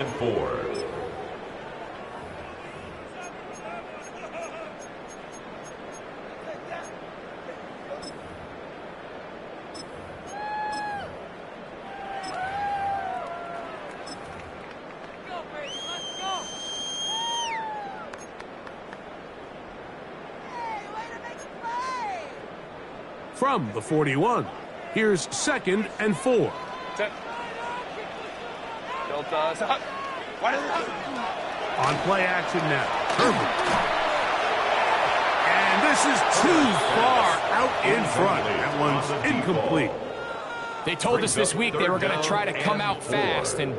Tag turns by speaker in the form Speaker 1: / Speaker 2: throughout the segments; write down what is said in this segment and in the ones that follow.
Speaker 1: and 4.
Speaker 2: From the 41, here's 2nd and 4.
Speaker 3: On
Speaker 2: play action now. Herbert. And this is too far out in front. That one's incomplete.
Speaker 3: They told us this week they were going to try to come out fast, and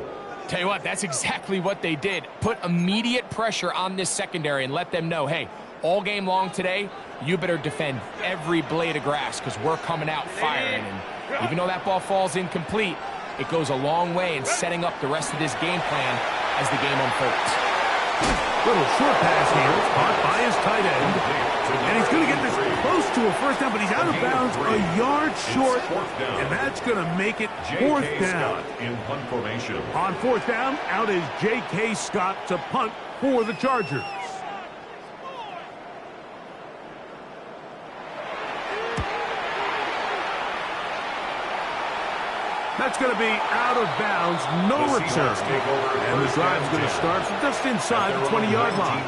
Speaker 3: tell you what, that's exactly what they did. Put immediate pressure on this secondary and let them know, hey, all game long today, you better defend every blade of grass because we're coming out firing. And even though that ball falls incomplete, it goes a long way in setting up the rest of this game plan as the game unfolds.
Speaker 2: Little short pass here, caught by his tight end. And he's going to get this close to a first down, but he's out of bounds a yard short, and that's going to make it 4th down. On 4th down, out is J.K. Scott to punt for the Chargers. That's going to be out of bounds, no return. And the drive's going to start from just inside the 20-yard line.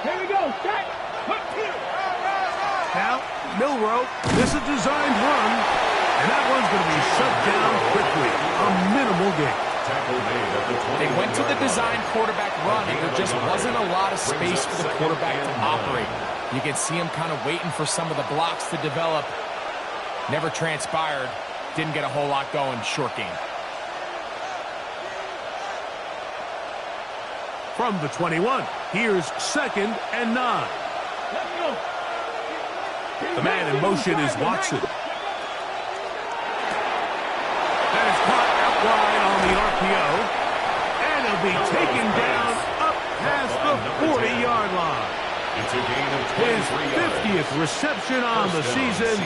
Speaker 4: Here we go, set.
Speaker 2: Now, Milroe, this is a designed run, and that one's going to be shut down quickly. A minimal gain.
Speaker 3: They went to the design quarterback run, and there just wasn't a lot of space for the quarterback to operate. You can see him kind of waiting for some of the blocks to develop. Never transpired. Didn't get a whole lot going. Short game.
Speaker 2: From the 21, here's 2nd and 9.
Speaker 4: Let's go.
Speaker 2: The man in motion is Watson. That is caught out wide on the RPO. And he'll be taken down up past the 40-yard line.
Speaker 1: It's a gain of
Speaker 2: His
Speaker 1: 23 yards.
Speaker 2: 50th reception on the season,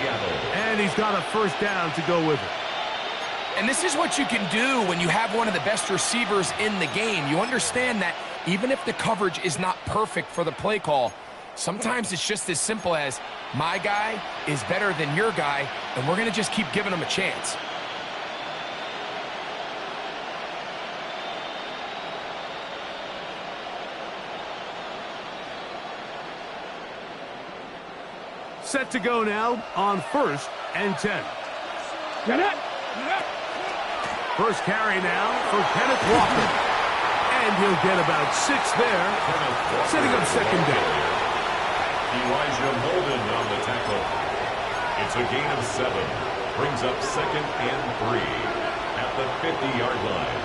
Speaker 2: and he's got a first down to go with it.
Speaker 3: And this is what you can do when you have one of the best receivers in the game. You understand that even if the coverage is not perfect for the play call, sometimes it's just as simple as my guy is better than your guy, and we're going to just keep giving him a chance.
Speaker 2: Set to go now on 1st and 10.
Speaker 4: Get it.
Speaker 2: First carry now for Kenneth Walker. And he'll get about 6 there, setting up 2nd down.
Speaker 1: Elijah Molden on the tackle. It's a gain of 7. Brings up 2nd and 3 at the 50-yard line.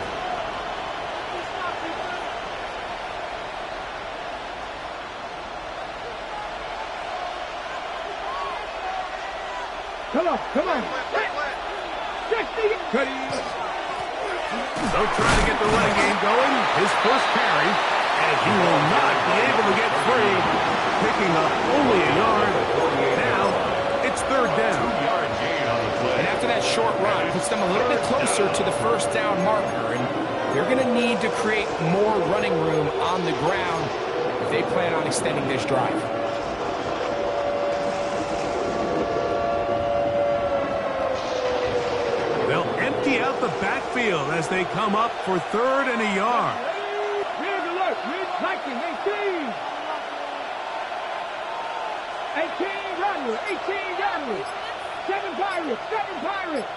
Speaker 4: Come on. 60.
Speaker 2: They'll try to get the running game going. His first carry, and he will not be able to get free. Picking up only a yard. Now, it's 3rd down.
Speaker 3: And after that short run, puts them a little bit closer to the first down marker. And they're going to need to create more running room on the ground if they plan on extending this drive.
Speaker 2: They'll empty out the backfield as they come up for 3rd and a yard.
Speaker 4: Here's alert. Here's Viking. 18. 18 Rodwood. 18 Rodwood. 7 Pirates. 7 Pirates.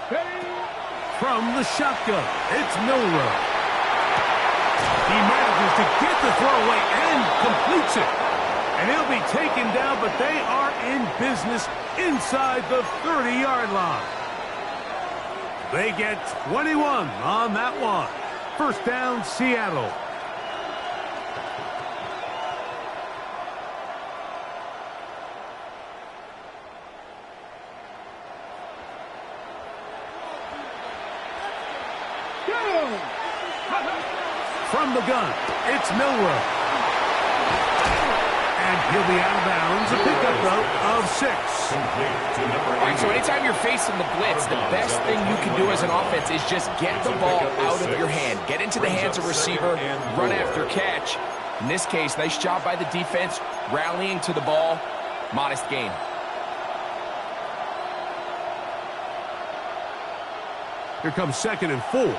Speaker 2: From the shotgun, it's Milroe. He manages to get the throw away and completes it. And he'll be taken down, but they are in business inside the 30-yard line. They get 21 on that one. First down, Seattle. From the gun, it's Milroe. And he'll be out of bounds. A pickup, though, of 6.
Speaker 3: All right, so anytime you're facing the blitz, the best thing you can do as an offense is just get the ball out of your hand. Get into the hands of receiver, run after catch. In this case, nice job by the defense, rallying to the ball. Modest gain.
Speaker 2: Here comes 2nd and 4.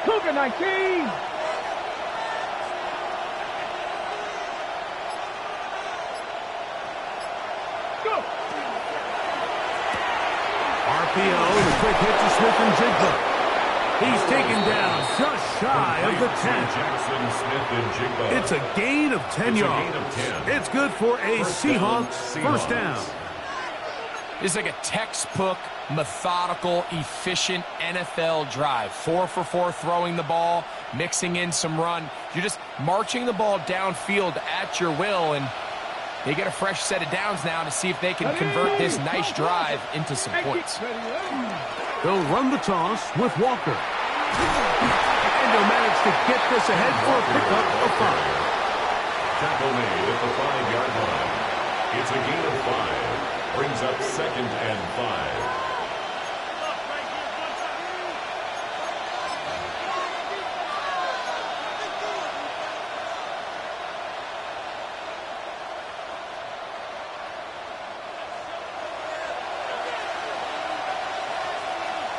Speaker 4: Cougar 19. Go.
Speaker 2: RPO, the quick hit to Smith-Njigba. He's taken down just shy of the 10. It's a gain of 10 yards. It's good for a Seahawks first down.
Speaker 3: This is like a textbook, methodical, efficient NFL drive. 4 for 4 throwing the ball, mixing in some run. You're just marching the ball downfield at your will, and they get a fresh set of downs now to see if they can convert this nice drive into some points.
Speaker 2: They'll run the toss with Walker. And they'll manage to get this ahead for a pickup of 5.
Speaker 1: Tackle made at the 5-yard line. It's a gain of 5. Brings up 2nd and 5.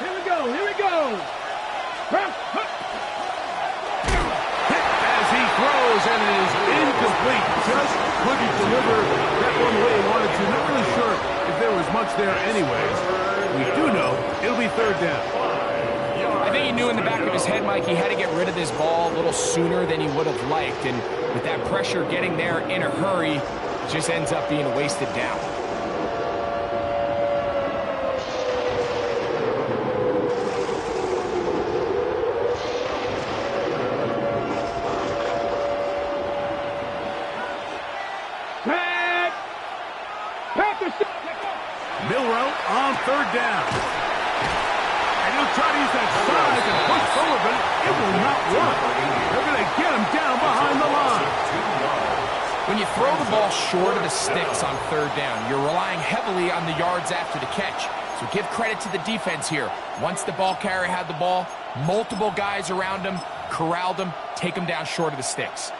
Speaker 4: Here we go. Here we go.
Speaker 2: As he throws, and it is incomplete. Just couldn't deliver that one the way he wanted to. Not really sure if there was much there anyways. We do know it'll be 3rd down.
Speaker 3: I think he knew in the back of his head, Mike, he had to get rid of this ball a little sooner than he would have liked. And with that pressure getting there in a hurry, it just ends up being a wasted down.
Speaker 2: Milroe on 3rd down. And he'll try to use that size and push Sullivan. It will not work. They're going to get him down behind the line.
Speaker 3: When you throw the ball short of the sticks on 3rd down, you're relying heavily on the yards after the catch. So give credit to the defense here. Once the ball carrier had the ball, multiple guys around him, corralled him, take him down short of the sticks.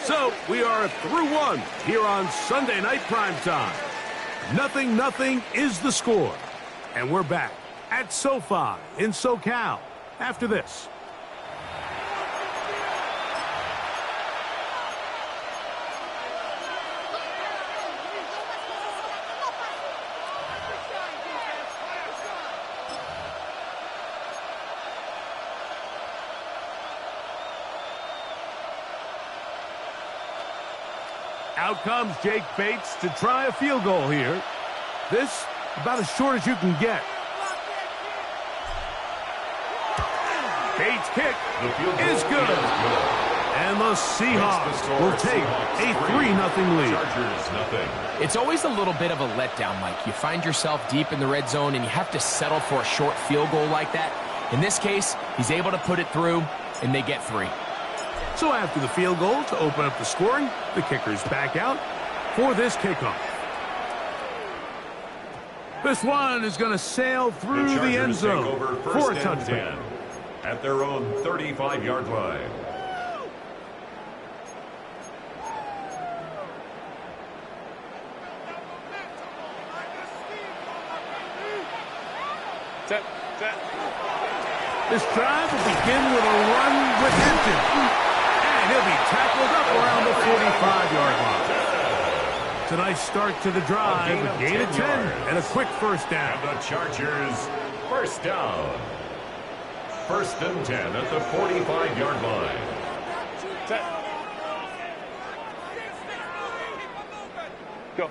Speaker 2: So we are through 1 here on Sunday Night Primetime. 0-0 is the score. And we're back at SoFi in SoCal after this. Out comes Jake Bates to try a field goal here. This, about as short as you can get. Bates' kick is good. And the Seahawks will take a 3-0 lead.
Speaker 3: It's always a little bit of a letdown, Mike. You find yourself deep in the red zone and you have to settle for a short field goal like that. In this case, he's able to put it through, and they get 3.
Speaker 2: So after the field goal to open up the scoring, the kicker's back out for this kickoff. This one is going to sail through the end zone for a touchdown.
Speaker 1: At their own 35-yard line.
Speaker 2: This drive will begin with a run with Hampton. And he'll be tackled up around the 45-yard line. It's a nice start to the drive. A gain of 10 and a quick first down.
Speaker 1: And the Chargers first down. 1st and 10 at the 45-yard line.
Speaker 2: Go.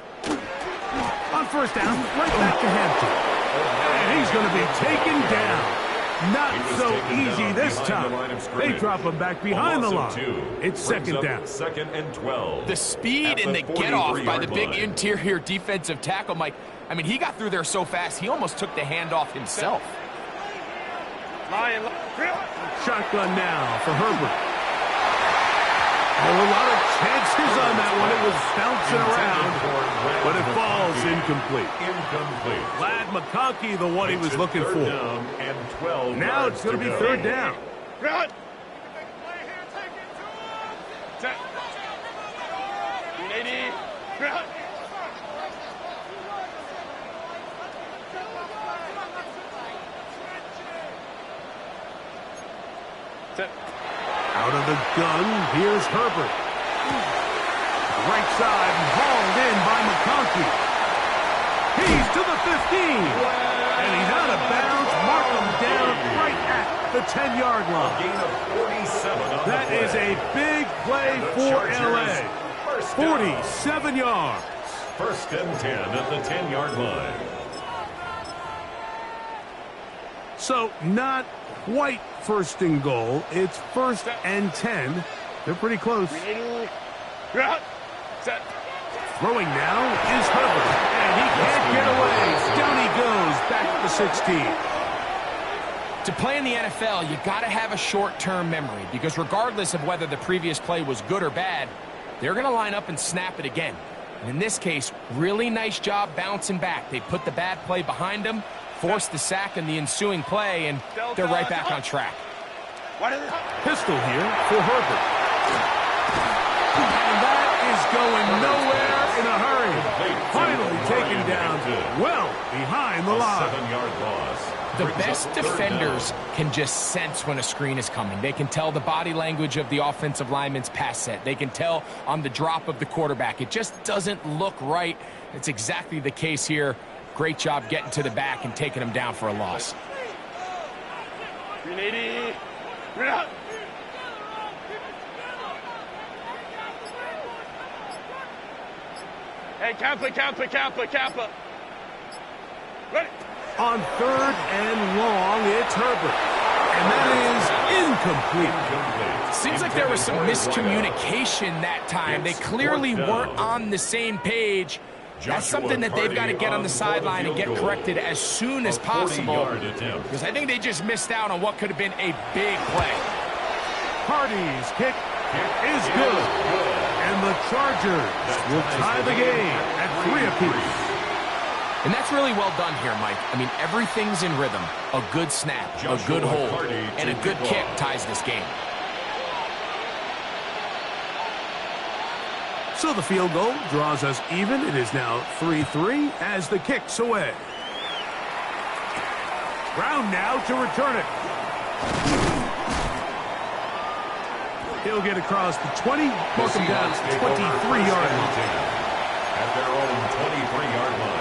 Speaker 2: On first down, right back to Hampton. And he's going to be taken down. Not so easy this time. They drop him back behind the line. It's second down.
Speaker 1: Second and 12.
Speaker 3: The speed and the get-off by the big interior defensive tackle, Mike. I mean, he got through there so fast, he almost took the handoff himself.
Speaker 2: Shotgun now for Herbert. Oh, a lot of chances on that one. It was bouncing around, but it falls incomplete. Ladd McConkey, the one he was looking for. Now it's going to be third down. Out of the gun, here's Herbert. Right side and hauled in by McConkey. He's to the 15. And he's out of bounds. Mark him down right at the 10-yard line.
Speaker 1: Gain of 47 on
Speaker 2: that is a big play for LA. 47 yards.
Speaker 1: First and 10 at the 10-yard line.
Speaker 2: So not quite first and goal. It's first and 10. They're pretty close. Throwing now is Herbert. And he can't get away. Down he goes. Back to the 16.
Speaker 3: To play in the NFL, you got to have a short-term memory, because regardless of whether the previous play was good or bad, they're going to line up and snap it again. And in this case, really nice job bouncing back. They put the bad play behind them, forced the sack in the ensuing play, and they're right back on track.
Speaker 2: Pistol here for Herbert. And that is going nowhere in a hurry. Finally taken down well behind the line.
Speaker 1: 7-yard loss.
Speaker 3: The best defenders can just sense when a screen is coming. They can tell the body language of the offensive lineman's pass set. They can tell on the drop of the quarterback. It just doesn't look right. It's exactly the case here. Great job getting to the back and taking him down for a loss.
Speaker 5: Hey, Kappa. Ready.
Speaker 2: On third and long, it's Herbert. And that is incomplete.
Speaker 3: Seems like there was some miscommunication that time. They clearly weren't on the same page. That's something that they've got to get on the sideline and get corrected as soon as possible, because I think they just missed out on what could have been a big play.
Speaker 2: Hardy's kick is good. And the Chargers will tie the game at 3 apiece.
Speaker 3: And that's really well done here, Mike. I mean, everything's in rhythm. A good snap, a good hold, and a good kick ties this game.
Speaker 2: So the field goal draws us even. It is now 3-3 as the kick's away. Brown now to return it. He'll get across the 20, mark him down to 23-yard line.
Speaker 1: At their own 23-yard line.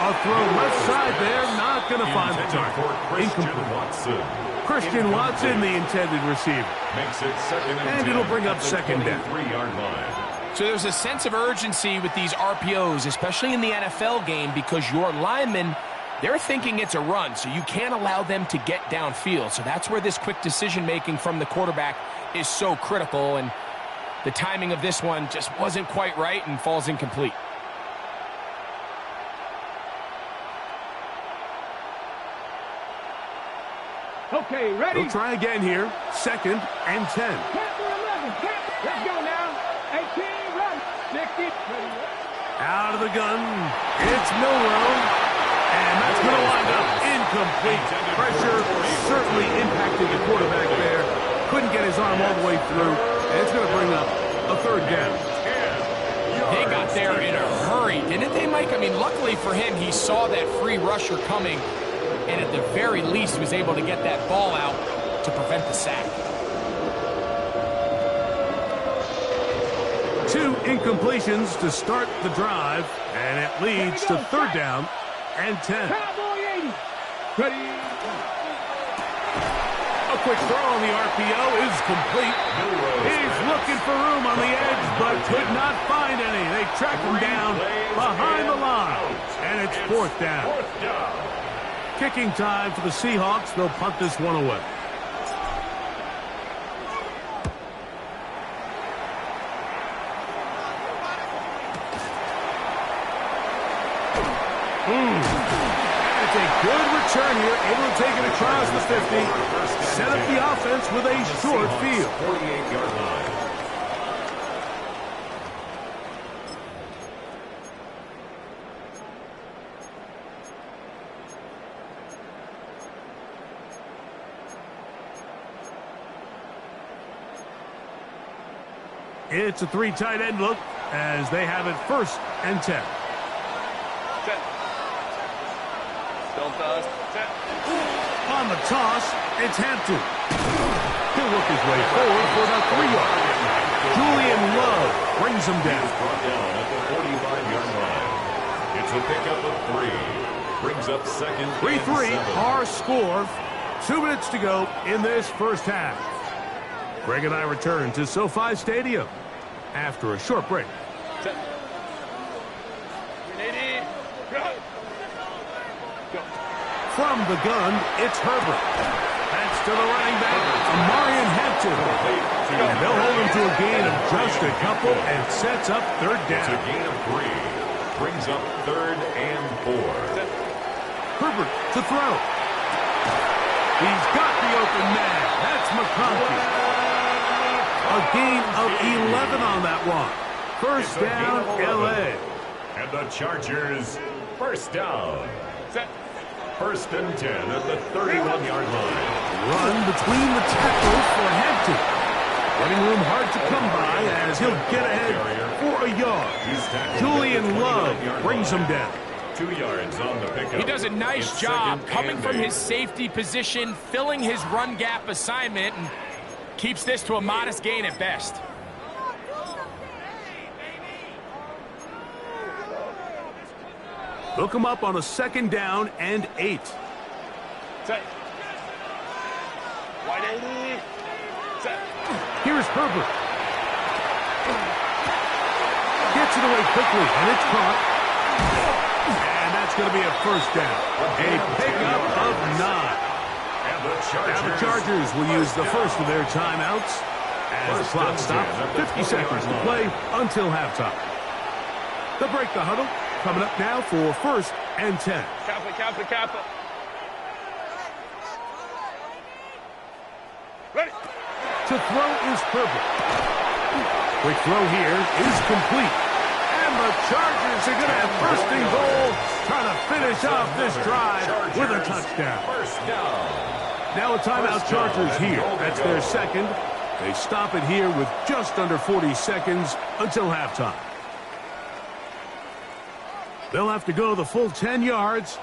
Speaker 2: A throw left side there, not going to find the target. Incomplete. Christian Watson, the intended receiver.
Speaker 1: Makes it second
Speaker 2: and it'll bring up second down.
Speaker 1: 3-yard line.
Speaker 3: So there's a sense of urgency with these RPOs, especially in the NFL game, because your linemen, they're thinking it's a run, so you can't allow them to get downfield. So that's where this quick decision-making from the quarterback is so critical, and the timing of this one just wasn't quite right and falls incomplete.
Speaker 4: Okay, ready?
Speaker 2: They'll try again here. Second and 10.
Speaker 4: Capper 11. Let's go now. 18, run. 60.
Speaker 2: Out of the gun. It's Milroe. And that's going to wind up incomplete. Pressure certainly impacted the quarterback there. Couldn't get his arm all the way through. And it's going to bring up a third down.
Speaker 3: They got there in a hurry, didn't they, Mike? I mean, luckily for him, he saw that free rusher coming, and at the very least was able to get that ball out to prevent the sack.
Speaker 2: Incompletions to start the drive, and it leads to third down and 10.
Speaker 4: Cowboy 80. Ready.
Speaker 2: A quick throw on the RPO is complete. He's looking for room on the edge, but could not find any. They track him down behind the line, and it's fourth down. Kicking time for the Seahawks. They'll punt this one away. It's a good return here, able to take it across the 50. Set up the offense with a short field.
Speaker 1: 48-yard line.
Speaker 2: It's a three tight end look as they have it first and 10.
Speaker 5: Set. Don't toss. Set.
Speaker 2: On the toss, it's Hampton. He'll work his way forward for about 3 yards. Julian Love brings him down.
Speaker 1: Brought down at the 45-yard line. It's a pickup of 3. Brings up second.
Speaker 2: 3-3,
Speaker 1: and 7.
Speaker 2: our score. 2 minutes to go in this first half. Greg and I return to SoFi Stadium after a short break.
Speaker 5: Set. 180. Go.
Speaker 2: From the gun, it's Herbert. That's to the running back, Amarian Hampton. And they'll hold him to a gain of just a couple and sets up third
Speaker 1: It's a
Speaker 2: down.
Speaker 1: gain of 3. Brings up third and 4.
Speaker 5: Set.
Speaker 2: Herbert to throw. He's got the open man. That's McConkey. A gain of 11 on that one. First
Speaker 1: It's a gain
Speaker 2: down,
Speaker 1: of 11.
Speaker 2: L.A.
Speaker 1: And the Chargers, first down.
Speaker 5: Set.
Speaker 1: First and 10 at the 31-yard line.
Speaker 2: Run between the tackles for Hampton. Running room hard to come by as he'll get ahead for a yard.
Speaker 1: He's tackled
Speaker 2: Julian
Speaker 1: at the
Speaker 2: Love
Speaker 1: 29-yard
Speaker 2: brings him
Speaker 1: line.
Speaker 2: down.
Speaker 1: 2 yards on the pickup.
Speaker 3: He does a nice
Speaker 1: It's
Speaker 3: job
Speaker 1: second
Speaker 3: coming
Speaker 1: and
Speaker 3: from
Speaker 1: 8.
Speaker 3: his safety position, filling his run gap assignment, and keeps this to a modest gain at best.
Speaker 2: Hook him up on a second down and 8.
Speaker 5: Set. 180. Set.
Speaker 2: Here's Herbert. Gets it away quickly, and it's caught. And that's going to be a first down. A pickup of 9.
Speaker 1: And the
Speaker 2: Now the Chargers will use the first of their timeouts as the clock stops. 50 seconds to play until halftime. They'll break the huddle. Coming up now for first and 10.
Speaker 5: Kappa, Kappa, Kappa. Ready.
Speaker 2: To throw is Herbert. Quick throw here is complete. And the Chargers are going to have first and goal, trying to finish off this drive with a touchdown.
Speaker 1: First down.
Speaker 2: Now a timeout Chargers here. That's their second. They stop it here with just under 40 seconds until halftime. They'll have to go the full 10 yards.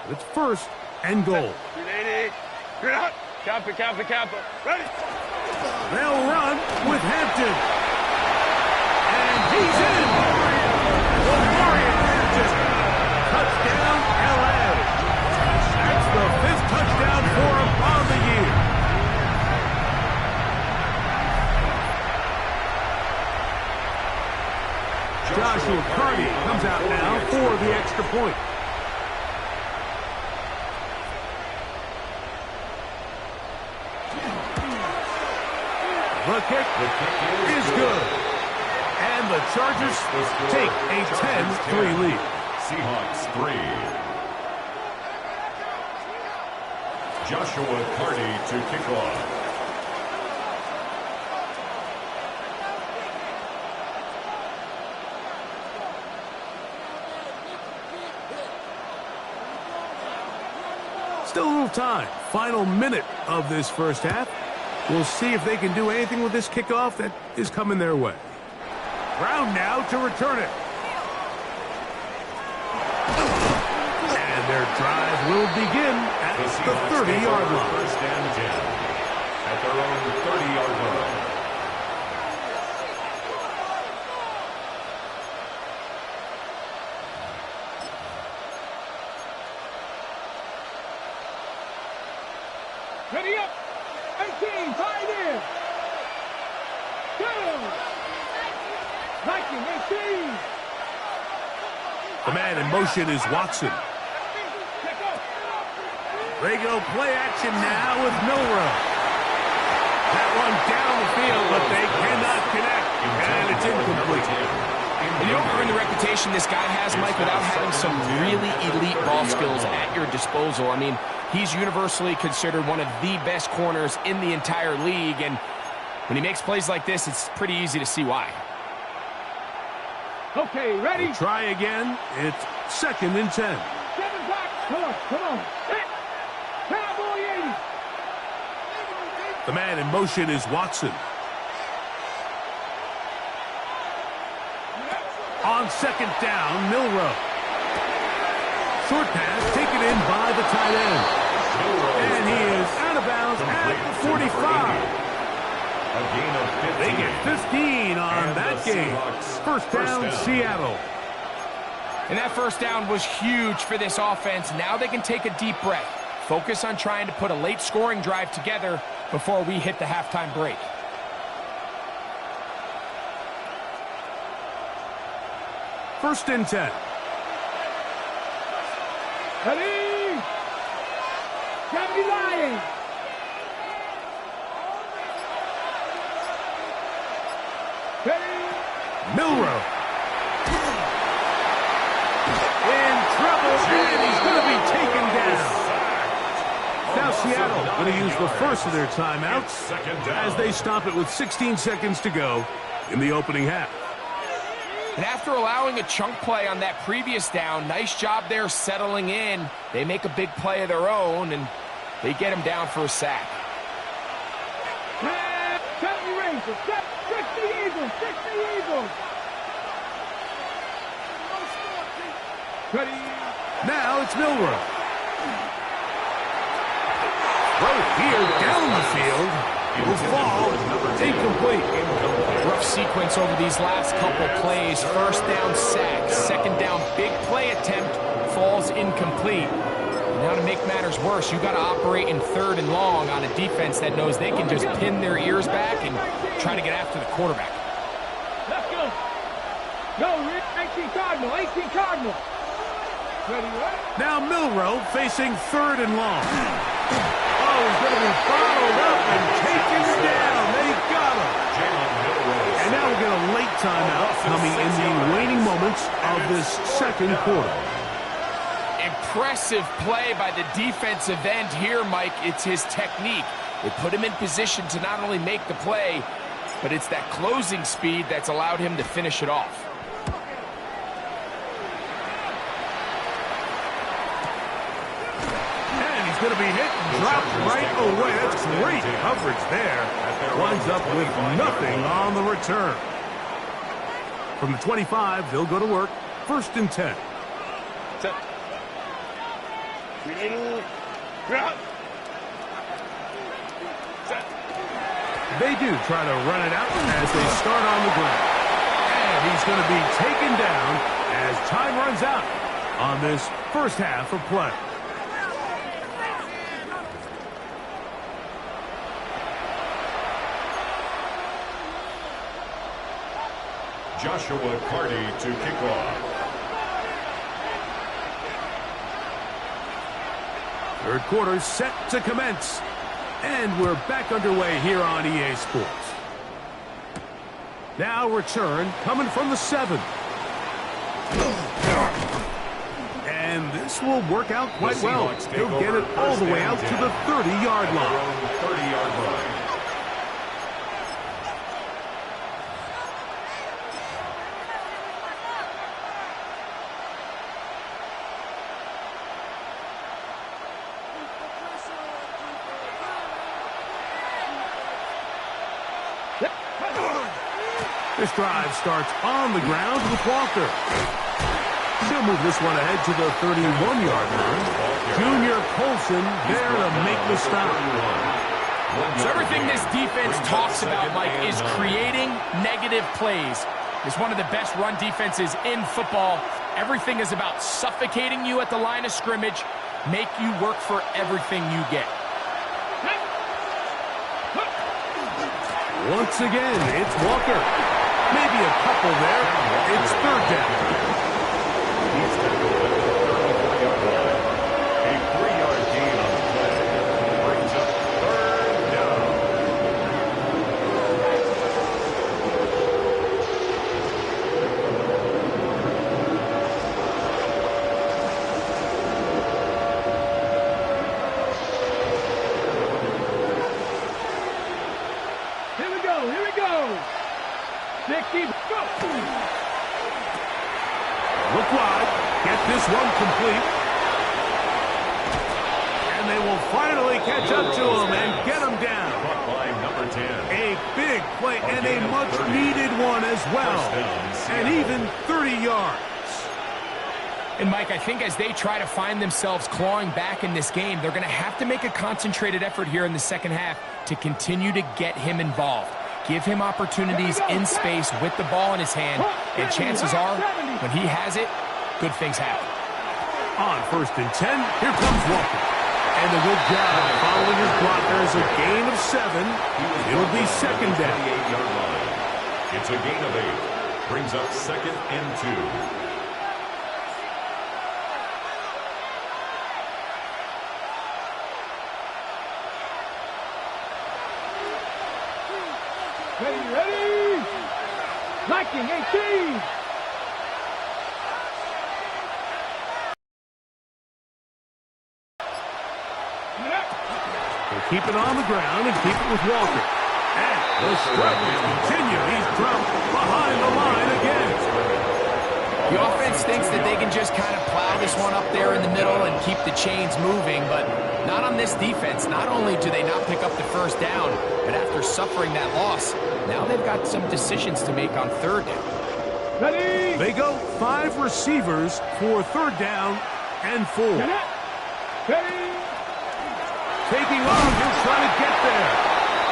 Speaker 2: It's first and goal.
Speaker 5: 180. You're out. Kappa, Kappa, Kappa. Ready.
Speaker 2: They'll run with Hampton. And he's in. Amarian Hampton. Touchdown, L.A. That's the 5th touchdown for him on the year. Joshua Carty comes out now for the extra point. The kick is good. And the Chargers take a 10-3 lead.
Speaker 1: Seahawks 3. Joshua Carty to kick off.
Speaker 2: Still a little time. Final minute of this first half. We'll see if they can do anything with this kickoff that is coming their way. Brown now to return it. And their drive will begin at the 30-yard line.
Speaker 1: First and 10 at their own 30-yard line.
Speaker 4: Ready up. 18, pioneer. Go. Viking, 18.
Speaker 2: The man in motion is Watson. They go play action now with Milroe. That one down the field, but they cannot connect, and it's incomplete.
Speaker 3: You don't earn the reputation this guy has, Mike, without having some really elite ball skills at your disposal. I mean, he's universally considered one of the best corners in the entire league, and when he makes plays like this, it's pretty easy to see why.
Speaker 4: Okay, ready?
Speaker 2: We'll try again. It's 2nd and 10.
Speaker 4: 7 back. Come on, come on. Cowboy 80.
Speaker 2: The man in motion is Watson. On 2nd down, Milroe. Short pass taken in by the tight end. And he is out of bounds at the 45.
Speaker 1: A gain of 15.
Speaker 2: They get 15 on that game. First down, Seattle.
Speaker 3: And that first down was huge for this offense. Now they can take a deep breath. Focus on trying to put a late scoring drive together before we hit the halftime break.
Speaker 2: First and 10.
Speaker 4: Ready? Gotta be lying. Ready?
Speaker 2: Milroe. In trouble, and he's going to be taken down. Now Seattle going to use the first of their timeouts as they stop it with 16 seconds to go in the opening half.
Speaker 3: And after allowing a chunk play on that previous down, nice job there settling in. They make a big play of their own, and they get him down for a sack.
Speaker 4: 70 Rangers, 60 Eagles, 60 Eagles. Ready?
Speaker 2: Now it's Milroe. Right here down the field. It will fall. Incomplete.
Speaker 3: Rough sequence over these last couple plays. First down sack, second down big play attempt, falls incomplete. And now to make matters worse, you got to operate in 3rd and long on a defense that knows they can just pin their ears back and try to get after the quarterback.
Speaker 4: Let's go. Go, Rick. 18 Cardinal, 18 Cardinal. Ready, right?
Speaker 2: Now Milroe facing 3rd and long. Oh, he's going to be followed up and taken down. They got him. And now we get a late timeout coming in the waning moments of this second quarter.
Speaker 3: Impressive play by the defensive end here, Mike. It's his technique. It put him in position to not only make the play, but it's that closing speed that's allowed him to finish it off.
Speaker 2: Going to be hit and dropped right away. That's great coverage there. Winds up with nothing on the return. From the 25, they'll go to work. 1st and 10.
Speaker 5: Set. Set.
Speaker 2: They do try to run it out as they start on the ground. And he's going to be taken down as time runs out on this first half of play.
Speaker 1: Joshua Carty to kick off.
Speaker 2: Third quarter set to commence. And we're back underway here on EA Sports. Now return coming from the 7. And this will work out quite well. He'll get it all the way out to the 30-yard line.
Speaker 1: 30-yard line.
Speaker 2: This drive starts on the ground with Walker. He'll move this one ahead to the 31-yard line. Junior Colson there to make the stop.
Speaker 3: So everything this defense talks about, Mike, is creating negative plays. It's one of the best run defenses in football. Everything is about suffocating you at the line of scrimmage, make you work for everything you get.
Speaker 2: Once again, it's Walker. Maybe a couple there. It's third down.
Speaker 1: He's tackled at the 34-yard line. A 3-yard gain on the play. Brings up third down.
Speaker 4: Here we go. Here we go. 60. Go.
Speaker 2: Look wide. Get this one complete. And they will finally catch up to him and get him down.
Speaker 1: Caught by number 10.
Speaker 2: A big play and a much-needed one as well. And even 30 yards.
Speaker 3: And, Mike, I think as they try to find themselves clawing back in this game, they're going to have to make a concentrated effort here in the second half to continue to get him involved. Give him opportunities in space with the ball in his hand, and chances are, when he has it, good things happen.
Speaker 2: On 1st and 10, here comes Walker. And a good job following his blockers, a gain of 7. It'll be second down.
Speaker 1: 28-yard line. It's a gain of 8. Brings up 2nd and 2.
Speaker 4: Ready, ready. Liking 18.
Speaker 2: They keep it on the ground and keep it with Walker. And the struggles continue. He's dropped behind the line again.
Speaker 3: The offense thinks that they can just kind of plow this one up there in the middle and keep the chains moving, but not on this defense. Not only do they not pick up the first down, but after suffering that loss, now they've got some decisions to make on third down.
Speaker 4: Ready.
Speaker 2: They go 5 receivers for third down and 4.
Speaker 4: Ready.
Speaker 2: Taking off, he'll try to get there.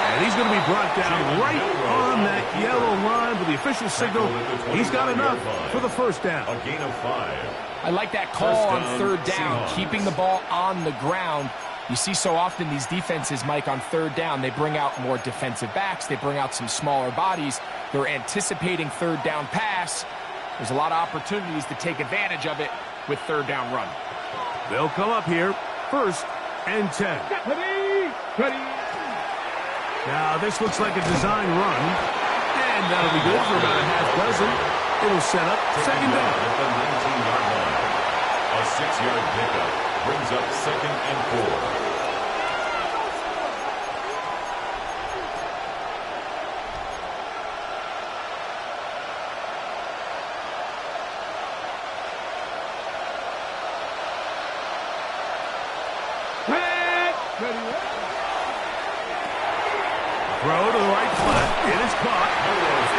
Speaker 2: And he's going to be brought down right on that yellow line with the official signal. He's got enough for the first down.
Speaker 1: A gain of 5.
Speaker 3: I like that call on third down, keeping the ball on the ground. You see so often these defenses, Mike, on third down, they bring out more defensive backs. They bring out some smaller bodies. They're anticipating third down pass. There's a lot of opportunities to take advantage of it with third down run.
Speaker 2: They'll come up here, 1st and 10.
Speaker 4: Ready. Ready.
Speaker 2: Now, this looks like a design run. And that'll be good for about a half dozen. It'll set up second down.
Speaker 1: At the 19-yard line. A 6-yard pickup brings up 2nd and 4.
Speaker 2: Throw to the right flat. It is caught.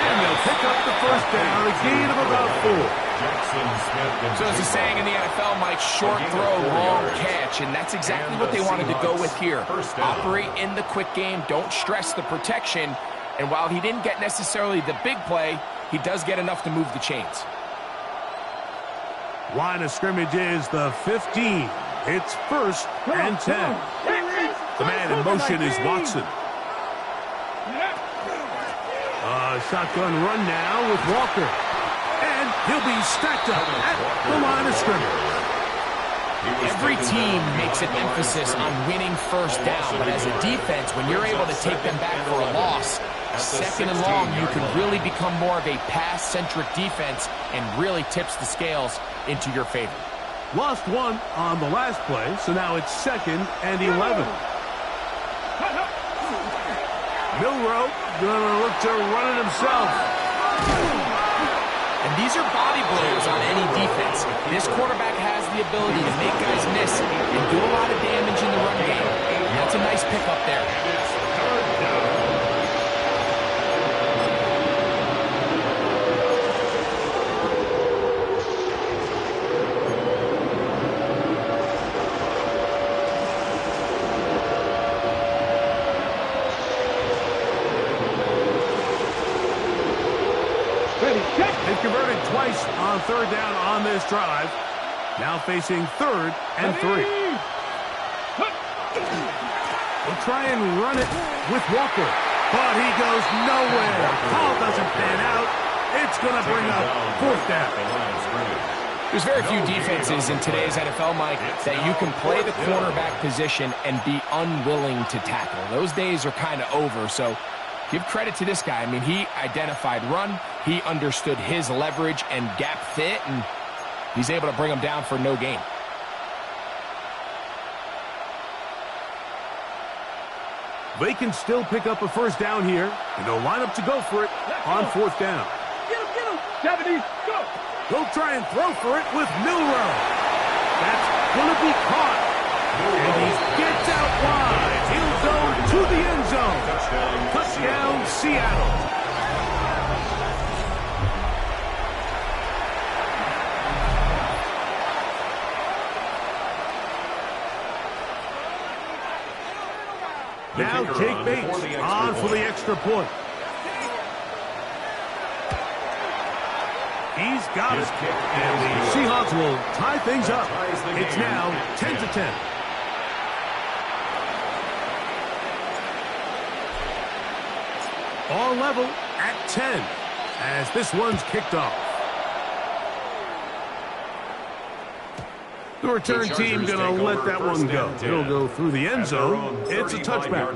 Speaker 2: And they'll pick up the first down. A gain of about 4.
Speaker 1: Jackson Smith.
Speaker 3: So as a saying in the NFL, Mike, short throw, long catch. And that's exactly what they wanted to go with here. Operate in the quick game. Don't stress the protection. And while he didn't get necessarily the big play, he does get enough to move the chains.
Speaker 2: Line of scrimmage is the 15. It's 1st and 10. The man in motion is Watson. Shotgun run now with Walker. And he'll be stacked up at the line of scrimmage.
Speaker 3: Every team makes an emphasis on winning first down, but as a defense, when you're able to take them back for a loss, 2nd and long, you can really become more of a pass-centric defense and really tips the scales into your favor.
Speaker 2: Lost one on the last play, so now it's 2nd and 11. Milroe gonna look to run it himself.
Speaker 3: And these are body blows on any defense. This quarterback has the ability to make guys miss and do a lot of damage in the run game. And that's a nice pickup there.
Speaker 2: They've converted twice on third down on this drive. Now facing 3rd and 3. They'll try and run it with Walker. But he goes nowhere. Call doesn't pan out. It's going to bring up fourth down.
Speaker 3: There's very few defenses in today's NFL, Mike, that you can play the cornerback position and be unwilling to tackle. Those days are kind of over, so give credit to this guy. I mean, he identified run, he understood his leverage and gap fit, and he's able to bring him down for no gain.
Speaker 2: They can still pick up a first down here, and they'll line up to go for it on fourth down.
Speaker 4: Get him! 70, go!
Speaker 2: They'll try and throw for it with Milroe. That's going to be caught. And he gets out wide. He'll go to the end zone. Touchdown, Seattle. Now Jake Bates on for the extra point. He's got it. And the Seahawks will tie things up. It's now 10-10. All level at 10 as this one's kicked off. The return team going to let that one go. It'll go through the end zone. It's a touchback.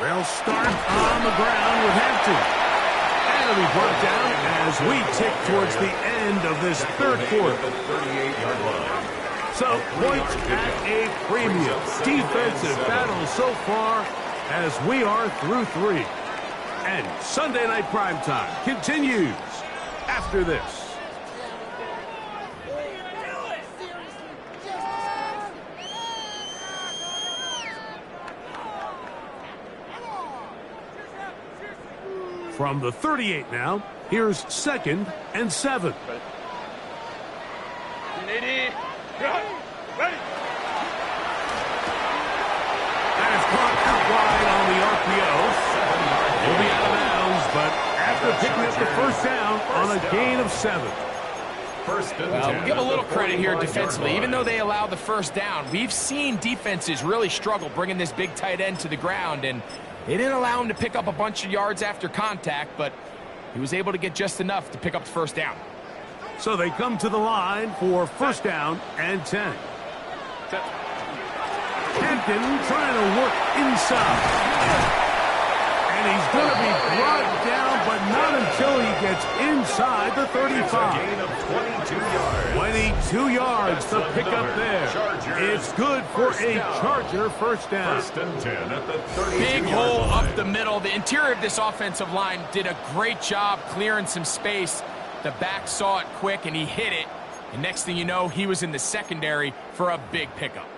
Speaker 2: They'll start on the ground with Hampton. And it'll be brought down as we tick towards the end of this third quarter. So, points at a premium. Defensive battle so far as we are through three. And Sunday Night Primetime continues after this. From the 38 now, here's 2nd and 7.
Speaker 5: Ready.
Speaker 2: That is caught out wide on the RPO. Will be out of bounds, but after picking up the first down on a gain of 7.
Speaker 3: Well, give a little credit here defensively. Even though they allow the first down, we've seen defenses really struggle bringing this big tight end to the ground, and they didn't allow him to pick up a bunch of yards after contact, but he was able to get just enough to pick up the first down.
Speaker 2: So they come to the line for first down and 10. Hampton trying to work inside. And he's going to be brought down, but not until he gets inside the 35. 22 yards to pick up there. It's good for a Charger first down.
Speaker 3: Big hole up the middle. The interior of this offensive line did a great job clearing some space. The back saw it quick, and he hit it. And next thing you know, he was in the secondary for a big pickup.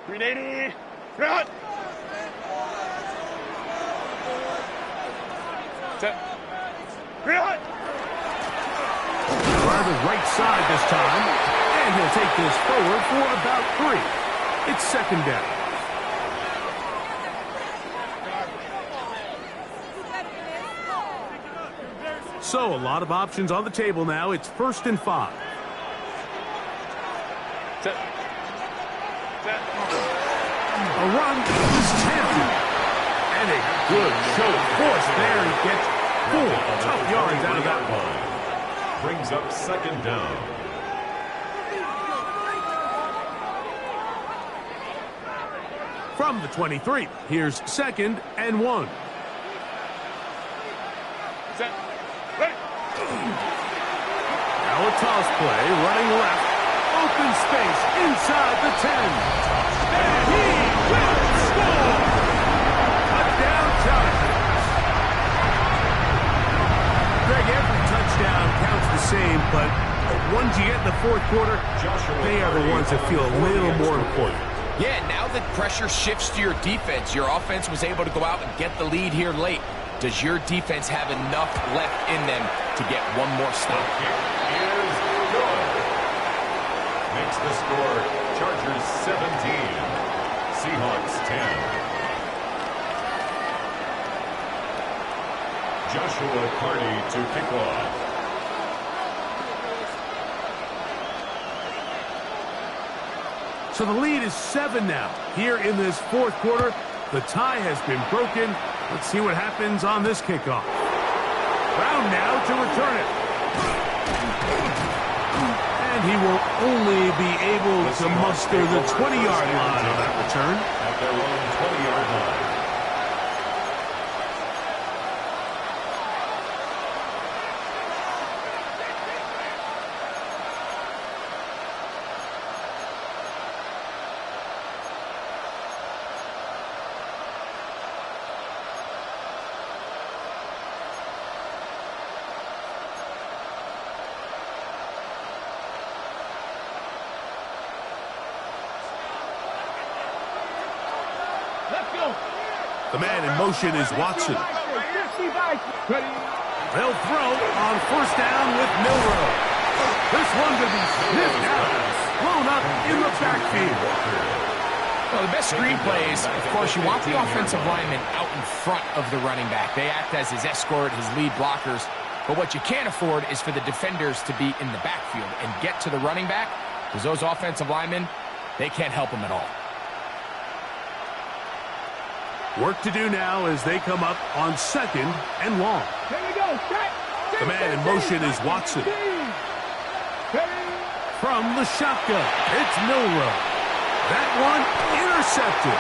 Speaker 5: Ready. Run. Run.
Speaker 2: Try the right side this time, and he'll take this forward for about 3. It's 2nd down. So a lot of options on the table now. It's 1st and 5. A run is Hampton. And a good show of force there. He gets 4 tough yards out of that one.
Speaker 1: Brings up 2nd down.
Speaker 2: From the 23, here's 2nd and 1. Now a toss play, running left. Open space inside the 10. And he will score! Touchdown, Chargers. Greg, every touchdown counts the same, but the ones you get in the fourth quarter, they are the ones that feel a little more important.
Speaker 3: Yeah, now that pressure shifts to your defense, your offense was able to go out and get the lead here late. Does your defense have enough left in them to get one more stop?
Speaker 1: Is good. Makes the score Chargers 17, Seahawks 10. Joshua Carty to kick off.
Speaker 2: So the lead is 7 now. Here in this fourth quarter, the tie has been broken. Let's see what happens on this kickoff. Brown now to return it. And he will only be able to muster the 20-yard line on that return.
Speaker 1: At their own 20-yard line.
Speaker 2: The man in motion is Watson. They'll throw on first down with Milroe. This one to be sniffed out, thrown up in the backfield.
Speaker 3: Well, the best screenplay is, of course, you want the offensive lineman out in front of the running back. They act as his escort, his lead blockers. But what you can't afford is for the defenders to be in the backfield and get to the running back, because those offensive linemen, they can't help him at all.
Speaker 2: Work to do now as they come up on second and long.
Speaker 4: Here we go.
Speaker 2: The man in motion is Watson. From the shotgun, it's Milroe. That one intercepted.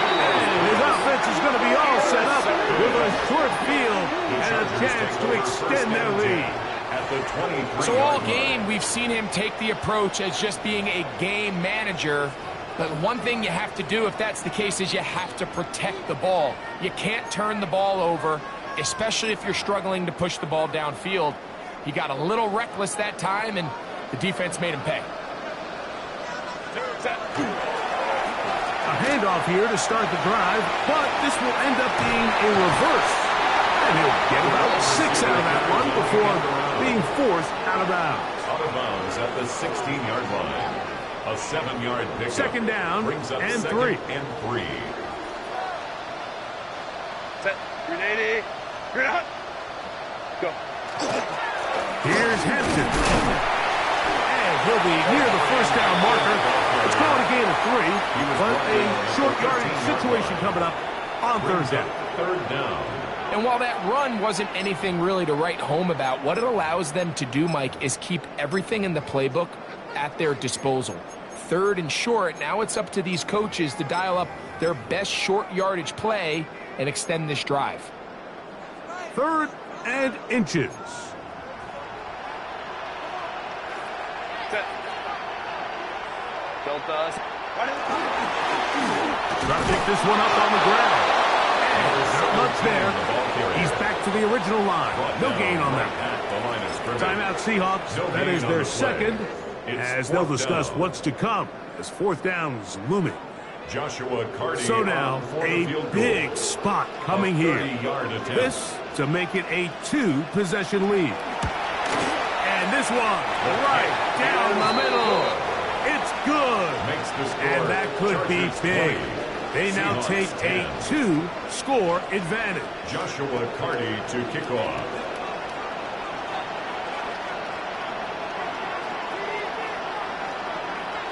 Speaker 2: And his offense is going to be all set up with a short field and a chance to extend their lead.
Speaker 1: At the 23.
Speaker 3: So all game, we've seen him take the approach as just being a game manager. But one thing you have to do if that's the case is you have to protect the ball. You can't turn the ball over, especially if you're struggling to push the ball downfield. He got a little reckless that time, and the defense made him pay.
Speaker 2: A handoff here to start the drive, but this will end up being a reverse. And he'll get about 6 out of that one before being forced out of bounds.
Speaker 1: Out of bounds at the 16-yard line. A 7-yard pickup.
Speaker 2: Second down
Speaker 1: brings up
Speaker 2: and
Speaker 1: second
Speaker 2: 3.
Speaker 1: And 3.
Speaker 5: Set. Grenade. Grenade. Go.
Speaker 2: Here's Hampton. And he'll be near the first down marker. It's called a gain of 3, but a short yardage situation coming up on third down.
Speaker 1: Third down.
Speaker 3: And while that run wasn't anything really to write home about, what it allows them to do, Mike, is keep everything in the playbook at their disposal. Third and short, now it's up to these coaches to dial up their best short yardage play and extend this drive.
Speaker 2: Third and inches.
Speaker 5: Set. Delta.
Speaker 2: Trying to pick this one up on the ground. And not much there. He's back to the original line. No gain on that. Timeout Seahawks. That is their second, as they'll discuss what's to come as fourth down is looming.
Speaker 1: Joshua Carty.
Speaker 2: So now a big spot coming here. This to make it a 2-possession lead. And this one right down the middle. It's good. And that could be big. They now take a 2-score advantage.
Speaker 1: Joshua Carty to kick off.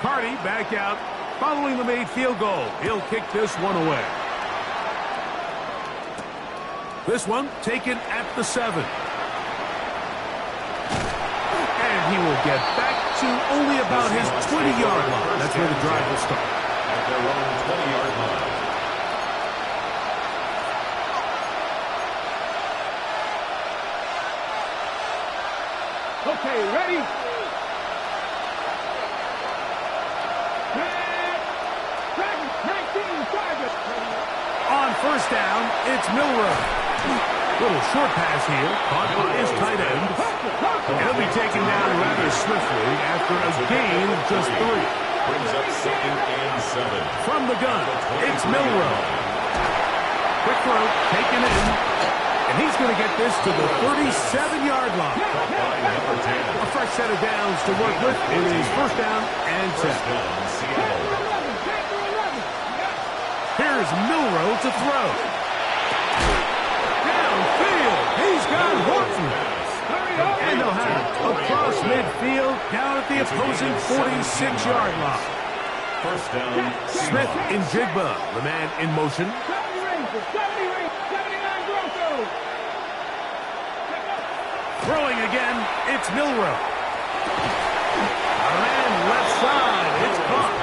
Speaker 2: Carty back out following the made field goal. He'll kick this one away. This one taken at the 7. And he will get back to only about his 20-yard line. That's where the drive will start.
Speaker 1: At their own 20-yard line.
Speaker 4: Okay, ready?
Speaker 2: On first down, it's Milroe. Little short pass here, caught by his tight end. And he'll be taken down rather swiftly after a gain of just 3.
Speaker 1: Brings up second and 7.
Speaker 2: From the gun, it's Milroe. Quick throw, taken in. And he's going to get this to the 37-yard line.
Speaker 1: By number 10.
Speaker 2: A fresh set of downs to work with. It is first down and 10.
Speaker 1: First down, Seattle.
Speaker 2: Here's Milroe to throw. Downfield. He's got Horton. And they'll have it across midfield down at the opposing 46-yard line.
Speaker 1: First down,
Speaker 2: Smith in Jigba. The man in motion.
Speaker 4: 79 Broncos.
Speaker 2: Throwing again. It's Milroe. Man left side. It's caught.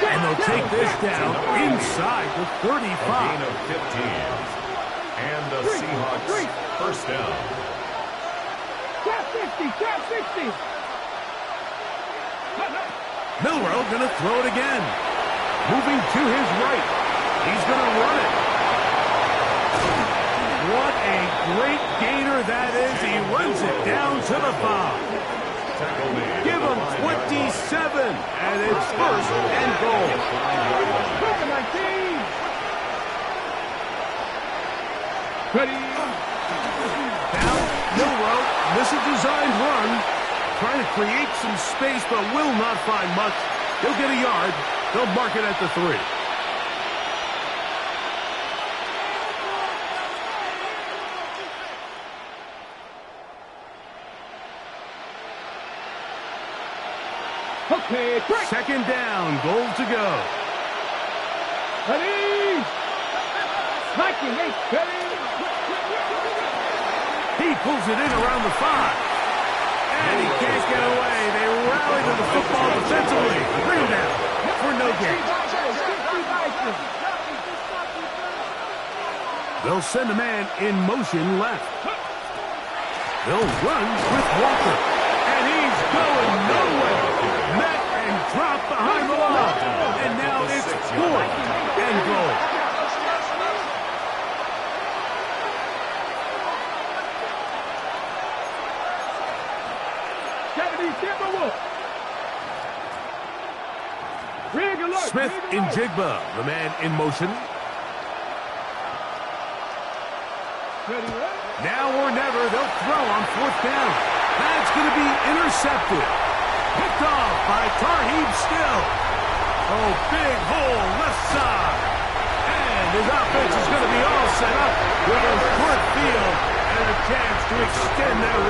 Speaker 2: And they'll take this down inside the 35.
Speaker 1: gain of 15. And the Seahawks first down.
Speaker 4: Top 50, top 60.
Speaker 2: Milroe going to throw it again. Moving to his right. He's going to run it. What a great gainer that is. He runs it down to the 5.
Speaker 1: Tackle made.
Speaker 2: Give him 27, and it's first and goal.
Speaker 4: Number 19. Ready.
Speaker 2: Now, Milroe, this is a designed run. Trying to create some space, but will not find much. He'll get a yard. They'll mark it at the 3.
Speaker 4: Okay, break.
Speaker 2: Second down, goal to go.
Speaker 4: Ready. Mikey, ready.
Speaker 2: He pulls it in around the 5. And he can't get away. They rally to the football defensively. Bring him down for no gain. They'll send a man in motion left. They'll run with Walker. And he's going nowhere. Met and dropped behind the line. And now it's 4th and goal. Smith in Jigba, the man in motion. Now or never, they'll throw on 4th down. That's going to be intercepted. Picked off by Tarheeb Still. Oh, big hole left side. And his offense is going to be all set up with a short field and a chance to extend their lead.